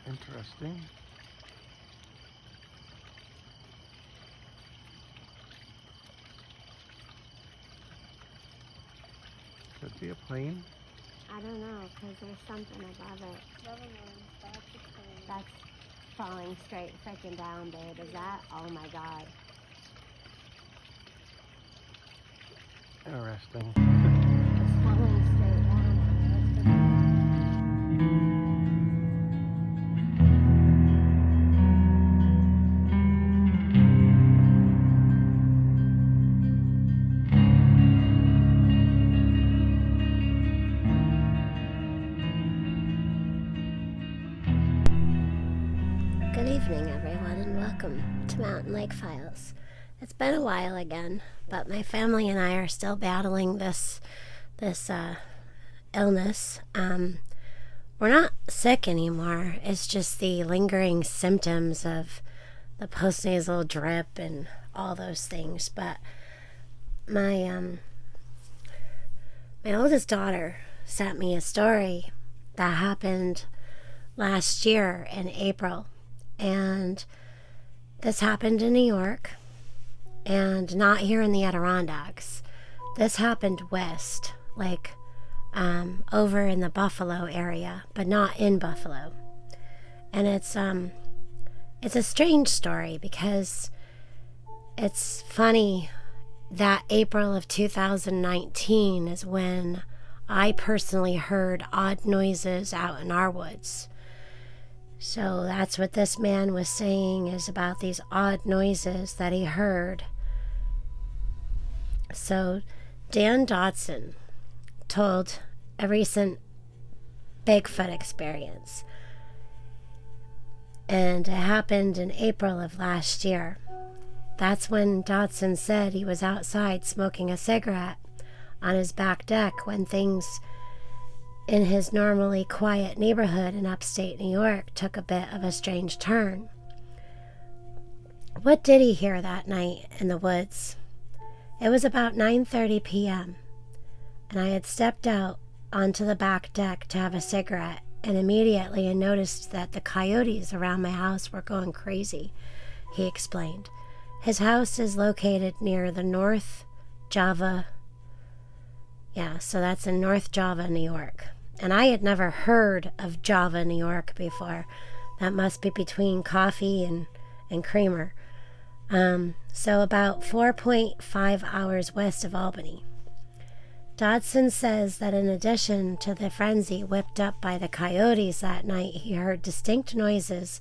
Interesting. Could be a plane. I don't know, because there's something above it. That's falling straight freaking down, babe. Is that? Oh my god. Interesting. It's falling straight down. Good evening, everyone, and welcome to Mountain Lake Files. It's been a while again, but my family and I are still battling this illness. We're not sick anymore. It's just the lingering symptoms of the postnasal drip and all those things. But my oldest daughter sent me a story that happened last year in April. And this happened in New York and not here in the Adirondacks. This happened west, like over in the Buffalo area, but not in Buffalo. And it's a strange story because it's funny that April of 2019 is when I personally heard odd noises out in our woods. So that's what this man was saying, is about these odd noises that he heard. So Dan Dodson told a recent Bigfoot experience. And it happened in April of last year. That's when Dodson said he was outside smoking a cigarette on his back deck when things in his normally quiet neighborhood in upstate New York took a bit of a strange turn. What did he hear that night in the woods? It was about 9:30 p.m., and I had stepped out onto the back deck to have a cigarette, and immediately I noticed that the coyotes around my house were going crazy, he explained. His house is located near the North Java. So that's in North Java, New York. And I had never heard of Java, New York before. That must be between Coffee and Creamer. So about 4.5 hours west of Albany. Dodson says that in addition to the frenzy whipped up by the coyotes that night, he heard distinct noises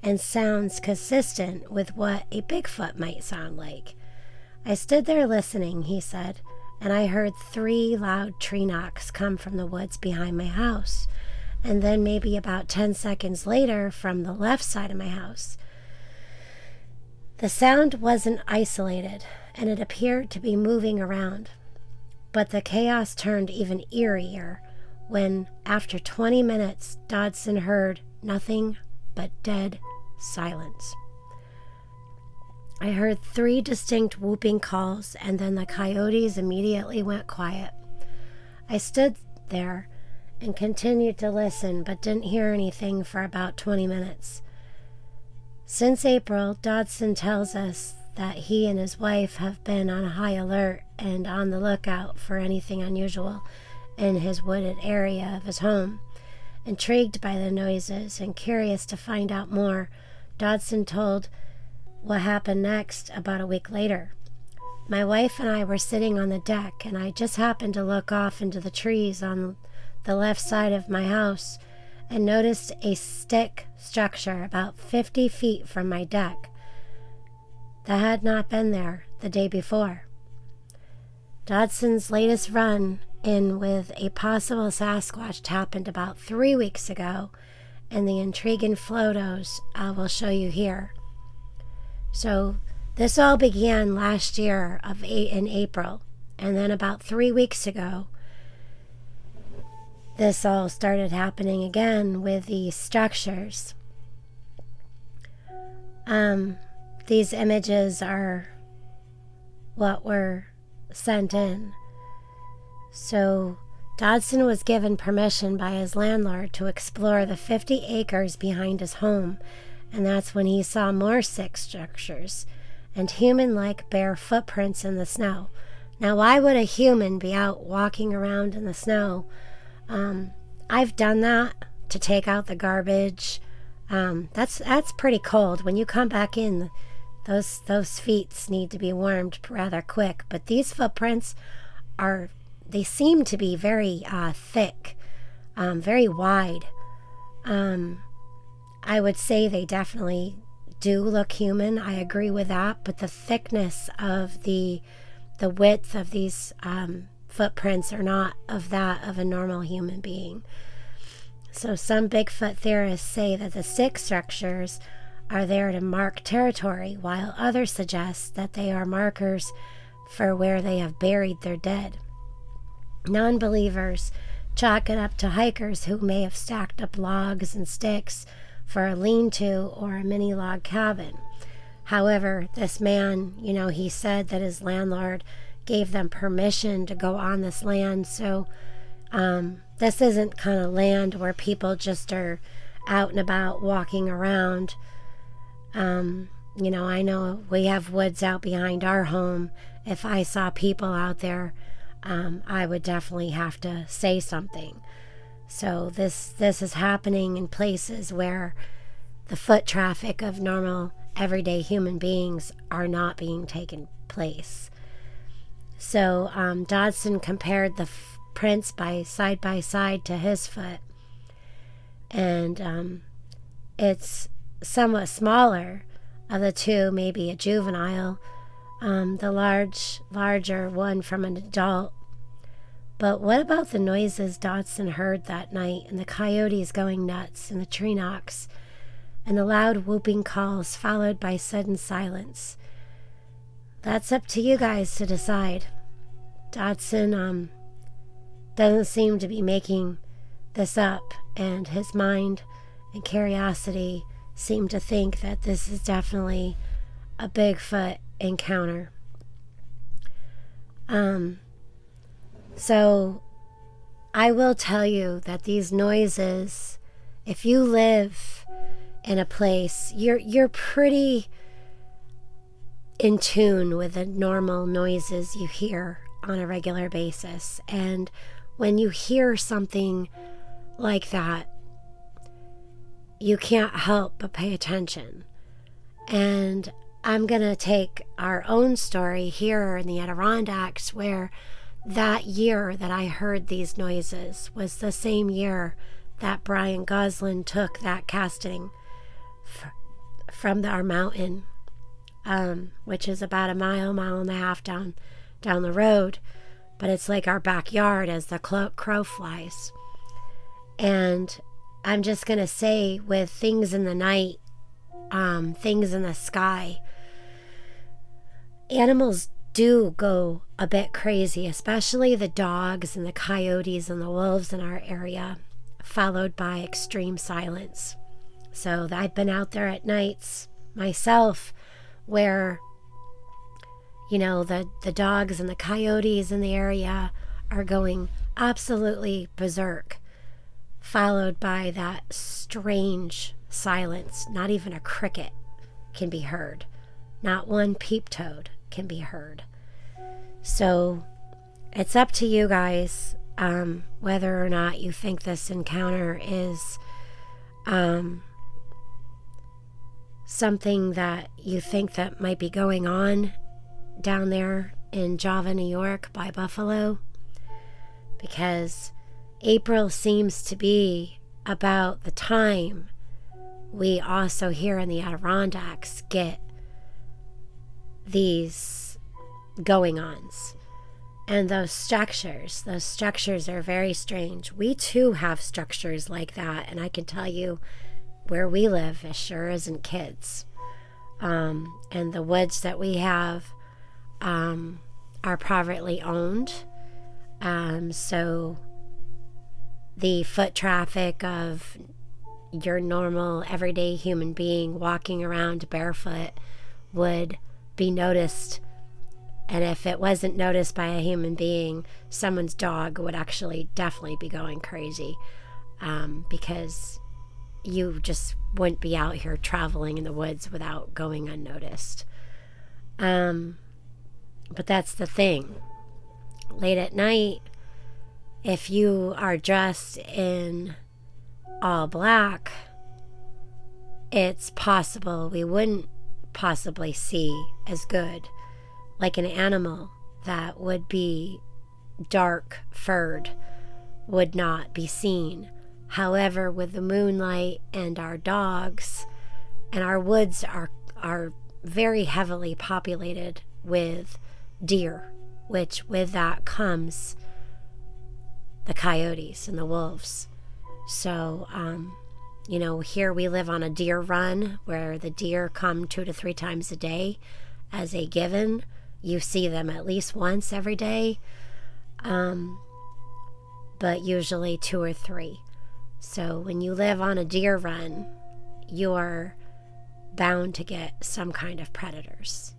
and sounds consistent with what a Bigfoot might sound like. I stood there listening, he said, and I heard 3 loud tree knocks come from the woods behind my house, and then maybe about 10 seconds later from the left side of my house. The sound wasn't isolated, and it appeared to be moving around, but the chaos turned even eerier when, after 20 minutes, Dodson heard nothing but dead silence. I heard 3 distinct whooping calls, and then the coyotes immediately went quiet. I stood there and continued to listen, but didn't hear anything for about 20 minutes. Since April, Dodson tells us that he and his wife have been on high alert and on the lookout for anything unusual in his wooded area of his home. Intrigued by the noises and curious to find out more, Dodson told what happened next about a week later. My wife and I were sitting on the deck, and I just happened to look off into the trees on the left side of my house and noticed a stick structure about 50 feet from my deck that had not been there the day before. Dodson's latest run in with a possible Sasquatch happened about 3 weeks ago, and the intriguing photos I will show you here. So this all began last year in April, and then about 3 weeks ago, this all started happening again with these structures. These images are what were sent in. So Dodson was given permission by his landlord to explore the 50 acres behind his home, and that's when he saw more sick structures and human-like bare footprints in the snow. Now, why would a human be out walking around in the snow? I've done that to take out the garbage. That's pretty cold. When you come back in, those feet need to be warmed rather quick. But these footprints they seem to be very thick, very wide. I would say they definitely do look human. I agree with that. But the thickness of the width of these footprints are not of that of a normal human being. So some Bigfoot theorists say that the sick structures are there to mark territory, while others suggest that they are markers for where they have buried their dead. Non-believers chalk it up to hikers who may have stacked up logs and sticks for a lean-to or a mini log cabin. However, this man, he said that his landlord gave them permission to go on this land, so this isn't kind of land where people just are out and about walking around. I know we have woods out behind our home. If I saw people out there, I would definitely have to say something. So this is happening in places where the foot traffic of normal, everyday human beings are not being taken place. So Dodson compared the prints side by side to his foot, and it's somewhat smaller of the two, maybe a juvenile, the larger one from an adult. But what about the noises Dodson heard that night, and the coyotes going nuts, and the tree knocks, and the loud whooping calls followed by sudden silence? That's up to you guys to decide. Dodson doesn't seem to be making this up, and his mind and curiosity seem to think that this is definitely a Bigfoot encounter. So I will tell you that these noises, if you live in a place, you're pretty in tune with the normal noises you hear on a regular basis. And when you hear something like that, you can't help but pay attention. And I'm going to take our own story here in the Adirondacks, where that year that I heard these noises was the same year that Brian Goslin took that casting from our mountain, which is about a mile and a half down the road, but it's like our backyard as the crow flies. And I'm just going to say, with things in the night, things in the sky, animals do go a bit crazy, especially the dogs and the coyotes and the wolves in our area, followed by extreme silence. So I've been out there at nights myself where, the dogs and the coyotes in the area are going absolutely berserk, followed by that strange silence. Not even a cricket can be heard. Not one peep toad can be heard. So it's up to you guys whether or not you think this encounter is something that you think that might be going on down there in Java, New York by Buffalo, because April seems to be about the time we also here in the Adirondacks get these going-ons. And those structures are very strange. We too have structures like that, and I can tell you where we live, it sure isn't kids. And the woods that we have are privately owned. So the foot traffic of your normal everyday human being walking around barefoot would be noticed And if it wasn't noticed by a human being, someone's dog would actually definitely be going crazy, because you just wouldn't be out here traveling in the woods without going unnoticed. But that's the thing. Late at night, if you are dressed in all black, it's possible we wouldn't possibly see as good. Like an animal that would be dark furred would not be seen. However, with the moonlight and our dogs, and our woods are very heavily populated with deer, which with that comes the coyotes and the wolves. So, here we live on a deer run where the deer come 2 to 3 times a day as a given. You see them at least once every day, but usually 2 or 3. So when you live on a deer run, you're bound to get some kind of predators.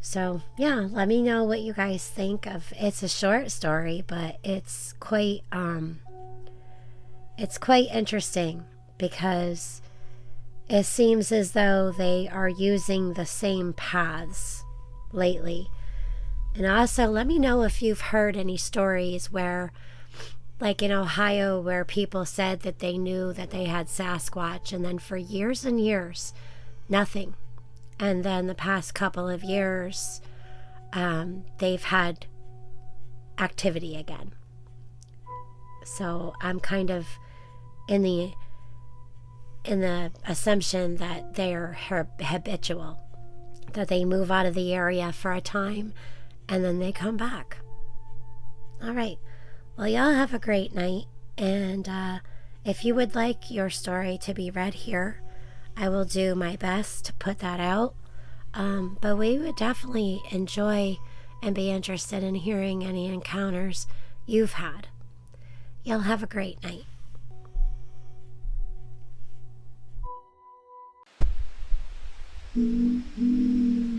So yeah, let me know what you guys think of. It's a short story, but it's quite interesting because it seems as though they are using the same paths lately. And also let me know if you've heard any stories where, like in Ohio, where people said that they knew that they had Sasquatch, and then for years and years nothing, and then the past couple of years they've had activity again. So I'm kind of in the assumption that they're habitual, that they move out of the area for a time and then they come back. All right. Well, y'all have a great night. And if you would like your story to be read here, I will do my best to put that out. But we would definitely enjoy and be interested in hearing any encounters you've had. Y'all have a great night. Mm-hmm.